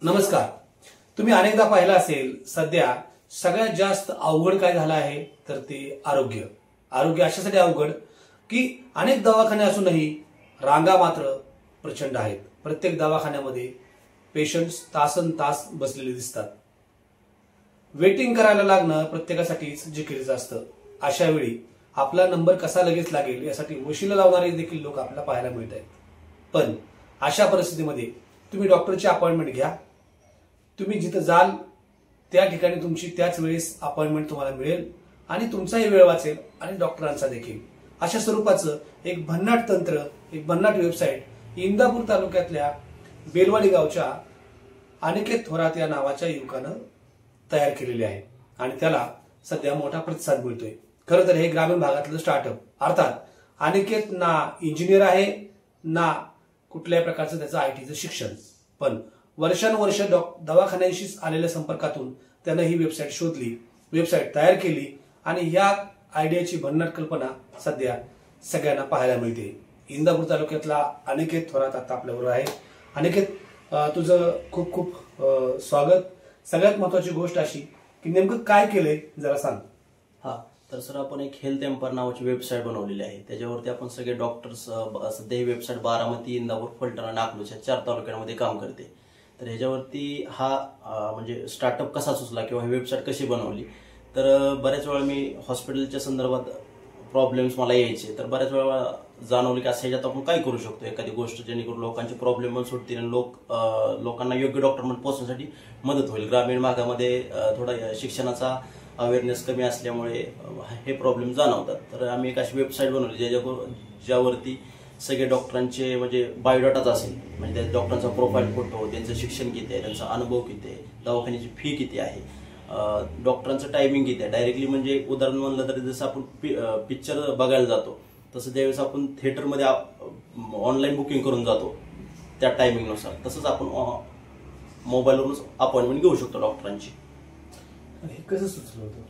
नमस्कार. तुम्ही अनेकदा पाहिलं असेल, सध्या सगळ्यात जास्त अवघड काय झालं आहे तर ते आरोग्य. आरोग्य अशासाठी अवघड की अनेक दवाखाने असूनही रांगा मात्र प्रचंड आहेत. प्रत्येक दवाखान्यामध्ये पेशंट्स तासन तास बसलेले दिसतात. वेटिंग करायला लागणं प्रत्येकासाठीच जिकिरीचं असतं. अशा वेळी आपला नंबर कसा लगेच लागेल यासाठी वशिला लावणारे देखील लोक आपल्याला पाहायला मिळत आहेत. पण अशा परिस्थितीमध्ये तुम्ही डॉक्टरची अपॉइंटमेंट घ्या. तुम्ही जिथं जाल त्या ठिकाणी तुमची त्याच वेळेस अपॉइंटमेंट तुम्हाला मिळेल आणि तुमचाही वेळ वाचेल आणि डॉक्टरांचा देखील. अशा स्वरूपाचं एक भन्नाट तंत्र, एक भन्नाट वेबसाईट इंदापूर तालुक्यातल्या बेलवाडी गावच्या अनिकेत थोरात या नावाच्या युवकानं तयार केलेली आहे आणि त्याला सध्या मोठा प्रतिसाद मिळतोय. खरं तर हे ग्रामीण भागातलं स्टार्टअप. अर्थात अनिकेत ना इंजिनियर आहे ना कुठल्याही प्रकारचं त्याचं आयटीचं शिक्षण, पण वर्षानुवर्ष दवाखान्यांशी आलेल्या संपर्कातून त्यानं ही वेबसाईट शोधली, वेबसाईट तयार केली आणि या आयडियाची भन्नाट कल्पना सध्या सगळ्यांना पाहायला मिळते. इंदापूर तालुक्यातला अनिकेत थोरात आता आपल्याबरोबर आहे. अनिकेत, तुझं खूप खूप स्वागत. सगळ्यात महत्वाची गोष्ट अशी की नेमकं काय केलंय जरा सांग. तर सर, आपण एक हेल्थ एम्पायर नावाची वेबसाईट बनवलेली आहे. त्याच्यावरती आपण सगळे डॉक्टर्स, सध्या ही वेबसाईट बारामती, इंदापूर, फलटण आणि अकलूजच्या 4 तालुक्यांमध्ये काम करते. तर ह्याच्यावरती म्हणजे स्टार्टअप कसा सुचला किंवा ही वेबसाईट कशी बनवली, तर बऱ्याच वेळा मी हॉस्पिटलच्या संदर्भात प्रॉब्लेम्स मला यायचे. तर बऱ्याच वेळा जाणवलं की असं ह्याच्यात आपण काय करू शकतो, एखादी गोष्ट जेणेकरून लोकांचे प्रॉब्लेम पण सुटतील आणि लोकांना योग्य डॉक्टरमध्ये पोहोचण्यासाठी मदत होईल. ग्रामीण भागामध्ये थोडा शिक्षणाचा अवेअरनेस कमी असल्यामुळे हे प्रॉब्लेम जाणवतात. तर आम्ही एक अशी वेबसाईट बनवली ज्यावरती सगळे डॉक्टरांचे म्हणजे बायोडाटाच असेल, म्हणजे त्या डॉक्टरांचा प्रोफाईल फोटो, त्यांचं शिक्षण किती आहे, त्यांचा अनुभव किती आहे, दवाखान्याची फी किती आहे, डॉक्टरांचं टायमिंग किती आहे. डायरेक्टली म्हणजे उदाहरण म्हणलं तर जसं आपण पिक्चर बघायला जातो तसं ज्यावेळेस आपण थिएटरमध्ये ऑनलाईन बुकिंग करून जातो त्या टायमिंगनुसार, तसंच आपण मोबाईलवरूनच अपॉइंटमेंट घेऊ शकतो डॉक्टरांची. हे कसं सुचलं होतं,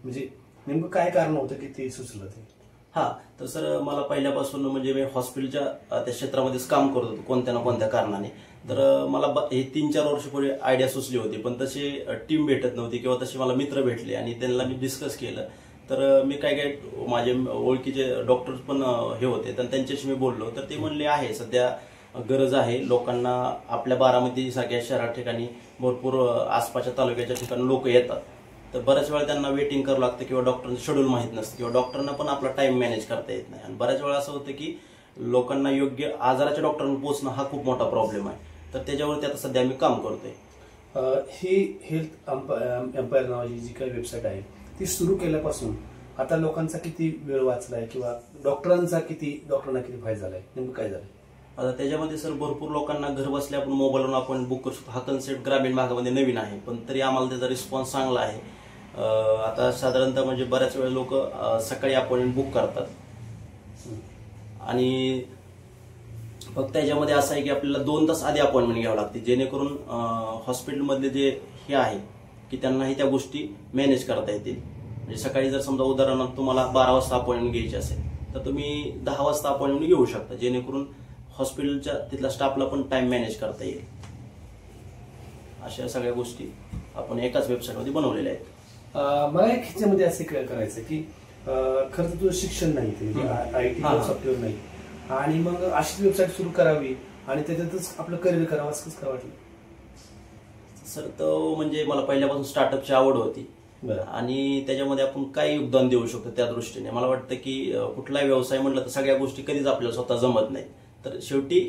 म्हणजे नेमकं काय कारण होतं की ते सुचलं ते? तर सर, मला पहिल्यापासून म्हणजे मी हॉस्पिटलच्या त्या क्षेत्रामध्येच काम करत होतो कोणत्या ना कोणत्या कारणाने. तर मला हे 3-4 वर्षापूर्वी आयडिया सुचली होती, पण तशी टीम भेटत नव्हती किंवा तसे मला मित्र भेटले आणि त्यांना मी डिस्कस केलं. तर मी काय माझे ओळखीचे डॉक्टर्स पण हे होते, तर त्यांच्याशी मी बोललो. तर ते म्हणले आहे सध्या गरज आहे लोकांना, आपल्या बारामती सारख्या शहरा ठिकाणी भरपूर आसपासच्या तालुक्याच्या ठिकाणी लोक येतात. तर बऱ्याच वेळा त्यांना वेटिंग करावं लागतं किंवा डॉक्टरांचं शेड्यूल माहीत नसतं किंवा डॉक्टरांना पण आपला टाइम मॅनेज करता येत नाही. आणि बऱ्याच वेळा असं होतं की लोकांना योग्य आजाराच्या डॉक्टरांना पोहोचणं हा खूप मोठा प्रॉब्लेम आहे. तर त्याच्यावरती आता सध्या आम्ही काम करतोय. ही हेल्थ एम्पायर नावाची जी काही वेबसाईट आहे ती सुरू केल्यापासून आता लोकांचा किती वेळ वाचलाय किंवा डॉक्टरांना किती फायदा झालाय, नेमकं काय झालंय? आता त्याच्यामध्ये सर भरपूर लोकांना घर बसल्या आपण मोबाईलवरून आपण बुक करू शकतो. हा कन्सेप्ट ग्रामीण भागामध्ये नवीन आहे, पण तरी आम्हाला त्याचा रिस्पॉन्स चांगला आहे. आता साधारणतः म्हणजे बऱ्याच वेळा लोक सकाळी अपॉइंटमेंट बुक करतात आणि फक्त त्याच्यामध्ये असं आहे की आपल्याला 2 तास आधी अपॉइंटमेंट घ्यावं लागते, जेणेकरून हॉस्पिटलमधले जे हे आहे की त्यांनाही त्या गोष्टी मॅनेज करता येतील. म्हणजे सकाळी जर समजा उदाहरणार्थ तुम्हाला 12 वाजता अपॉइंटमेंट घ्यायची असेल तर तुम्ही 10 वाजता अपॉइंटमेंट घेऊ शकता, जेणेकरून हॉस्पिटलच्या तिथल्या स्टाफला पण टाइम मॅनेज करता येईल. अशा सगळ्या गोष्टी आपण एकाच वेबसाईटमध्ये बनवलेल्या आहेत. मला एक ह्याच्यामध्ये असं करायचं की खरं तर तुझं शिक्षण नाही, ते आयटी सॉफ्टवेअर नाही, आणि मग अशीच वेबसाईट सुरू करावी आणि त्याच्यातच आपलं करिअर करावं असं कसं काय वाटलं? सर, तो म्हणजे मला पहिल्यापासून स्टार्टअपची आवड होती आणि त्याच्यामध्ये आपण काय योगदान देऊ शकतो त्या दृष्टीने मला वाटतं की कुठलाही व्यवसाय म्हटलं तर सगळ्या गोष्टी कधीच आपल्याला स्वतः जमत नाही. तर शेवटी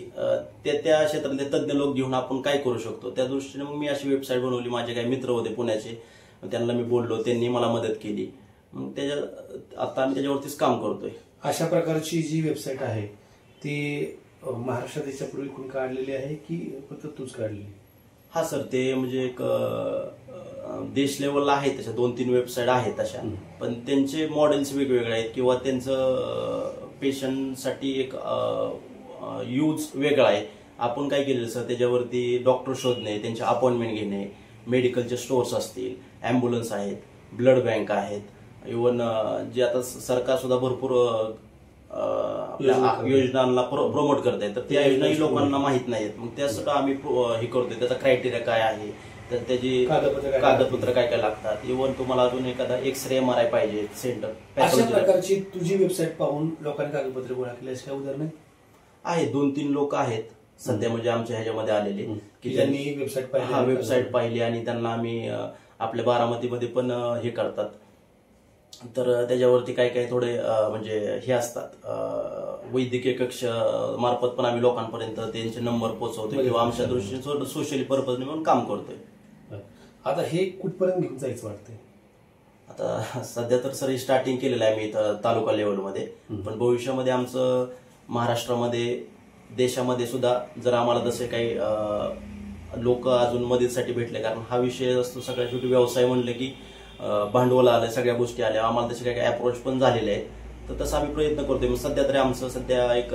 त्या क्षेत्रातले तज्ज्ञ लोक घेऊन आपण काय करू शकतो त्या दृष्टीने मग मी अशी वेबसाईट बनवली. माझे काही मित्र होते पुण्याचे, त्यांना मी बोललो, त्यांनी मला मदत केली. मग आता आम्ही त्याच्यावरतीच काम करतोय. अशा प्रकारची जी वेबसाईट आहे ती महाराष्ट्रात याच्यापूर्वी कोणी काढलेली आहे की फक्त तूच काढलेली? सर, ते म्हणजे एक देश लेवलला आहे, तशा 2-3 वेबसाईट आहेत तशा, पण त्यांचे मॉडेल्स वेगवेगळे आहेत किंवा त्यांचं पेशंटसाठी एक यूज वेगळा आहे. आपण काय केलेलं सर, त्याच्यावरती डॉक्टर शोधणे, त्यांचे अपॉइंटमेंट घेणे, मेडिकलचे स्टोर्स असतील, ॲम्ब्युलन्स आहेत, ब्लड बँक आहेत, इव्हन जे आता सरकार सुद्धा भरपूर आपल्या योजनांना प्रमोट करतायत, तर त्या योजनाही लोकांना माहित नाहीत. मग त्यासाठी आम्ही हे करतोय. त्याचा क्रायटेरिया काय आहे, तर त्याची कागदपत्र काय काय लागतात. इव्हन तुम्हाला अजून एखादा एक्सरे MRI पाहिजे सेंटर. अशा प्रकारची तुझी वेबसाईट पाहून लोकांनी कागदपत्र गोळा केली अशी काय उदाहरण आहे? 2-3 लोक आहेत सध्या म्हणजे आमच्या ह्याच्यामध्ये आलेले की ज्यांनी वेबसाईट पाहिली आणि त्यांना आम्ही आपल्या बारामतीमध्ये पण हे करतात. तर त्याच्यावरती काय काय थोडे म्हणजे हे असतात, वैद्यकीय कक्ष मार्फत पण आम्ही लोकांपर्यंत त्यांचे नंबर पोहोचवतोय किंवा आमच्या दृष्टीने सोशली पर्पजने म्हणून काम करतोय. आता हे कुठपर्यंत घेऊन जायचं वाटतंय? आता सध्या तर सर स्टार्टिंग केलेलं आहे मी इथं तालुका लेवलमध्ये, पण भविष्यामध्ये आमचं महाराष्ट्रामध्ये देशामध्ये सुद्धा जर आम्हाला तसे काही लोक अजून मदतीसाठी भेटले, कारण हा विषय असतो सगळ्यात शेवटी व्यवसाय म्हणलं की भांडवल आलं, सगळ्या गोष्टी आल्या, आम्हाला तसे काही अप्रोच पण झालेले आहेत. तर तसं आम्ही प्रयत्न करतोय. सध्या तरी आमचं सध्या एक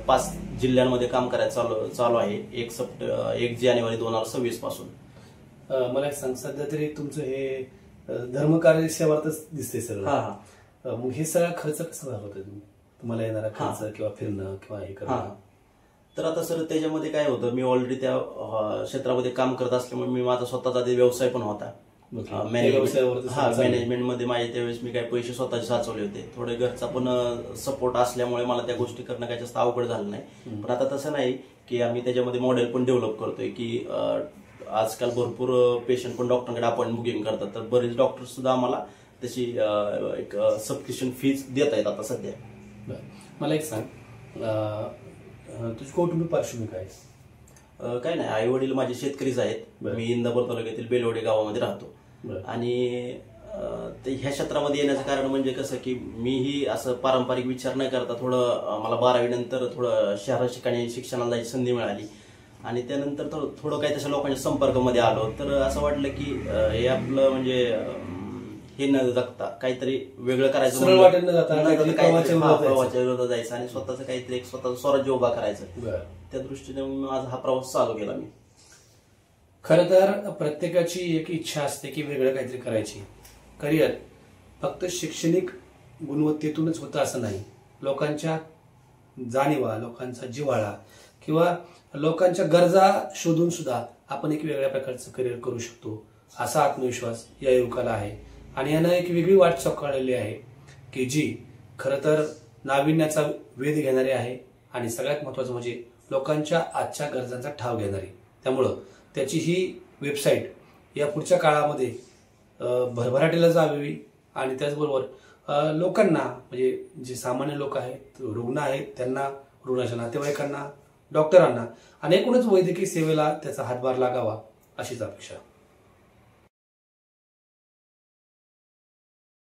5 जिल्ह्यांमध्ये काम करायचं चालू आहे 1 जानेवारी 2026 पासून. मला एक सांग, सध्या तरी तुमचं हे धर्मकार्य सेवातच दिसते सर. मग हे सगळा खर्च कसा होता तुम्हाला येणारा खर्च किंवा फिरणं किंवा हे करणं? तर आता सर त्याच्यामध्ये काय होतं, मी ऑलरेडी त्या क्षेत्रामध्ये काम करत असल्यामुळे मी माझा स्वतःचा व्यवसाय पण होता. मॅनेजमेंटमध्ये माझे त्यावेळेस मी काही पैसे स्वतःचे साचवले होते. थोडे घरचा पण सपोर्ट असल्यामुळे मला त्या गोष्टी करणं काही जास्त अवघड झालं नाही. पण आता तसं नाही की आम्ही त्याच्यामध्ये मॉडेल पण डेव्हलप करतोय की आजकाल भरपूर पेशंट पण डॉक्टरकडे अपॉइंटमेंट बुकिंग करतात, तर बरेच डॉक्टर सुद्धा आम्हाला त्याची एक सबस्क्रिप्शन फीज देत आहेत आता सध्या. मला एक सांग, तुझी कौटुंबिक पार्श्वभूमी काय? काय नाही, आई वडील माझे शेतकरीच आहेत. मी इंदापूर तालुक्यातील बेलवडे गावामध्ये राहतो. आणि ह्या क्षेत्रामध्ये येण्याचं कारण म्हणजे कसं की मीही असं पारंपरिक विचार न करता थोडं मला 12वी नंतर थोडं शहरा ठिकाणी शिक्षणाला जायची संधी मिळाली आणि त्यानंतर थोडं काही तशा लोकांच्या संपर्कामध्ये आलो. तर असं वाटलं की हे आपलं म्हणजे हे न जगता काहीतरी वेगळं करायचं, प्रवाहाच्या विरोधात जायचं आणि स्वतःचं काहीतरी एक स्वतःचं स्वराज्य उभा करायचं. त्या दृष्टीने माझा हा प्रवास चालू केला मी. खरं तर प्रत्येकाची एक इच्छा असते की वेगळं काहीतरी करायची. करिअर फक्त शैक्षणिक गुणवत्तेतूनच होतं असं नाही. लोकांच्या जाणीवा, लोकांचा जिव्हाळा किंवा लोकांच्या गरजा शोधून सुद्धा आपण एक वेगळ्या प्रकारचं करिअर करू शकतो असा आत्मविश्वास या युवकाला आहे. आणि यानं एक वेगळी वाट चौकाळलेली आहे की जी खरं तर नाविन्याचा वेध घेणारी आहे आणि सगळ्यात महत्वाचं म्हणजे लोकांच्या आजच्या गरजांचा ठाव घेणारी. त्यामुळं त्याची ही वेबसाईट या पुढच्या काळामध्ये भरभराटीला जावी आणि त्याचबरोबर लोकांना म्हणजे जे सामान्य लोक आहेत, रुग्ण आहेत, त्यांना, रुग्णाच्या नातेवाईकांना, डॉक्टरांना आणि एकूणच वैद्यकीय सेवेला त्याचा हातभार लागावा अशीच अपेक्षा.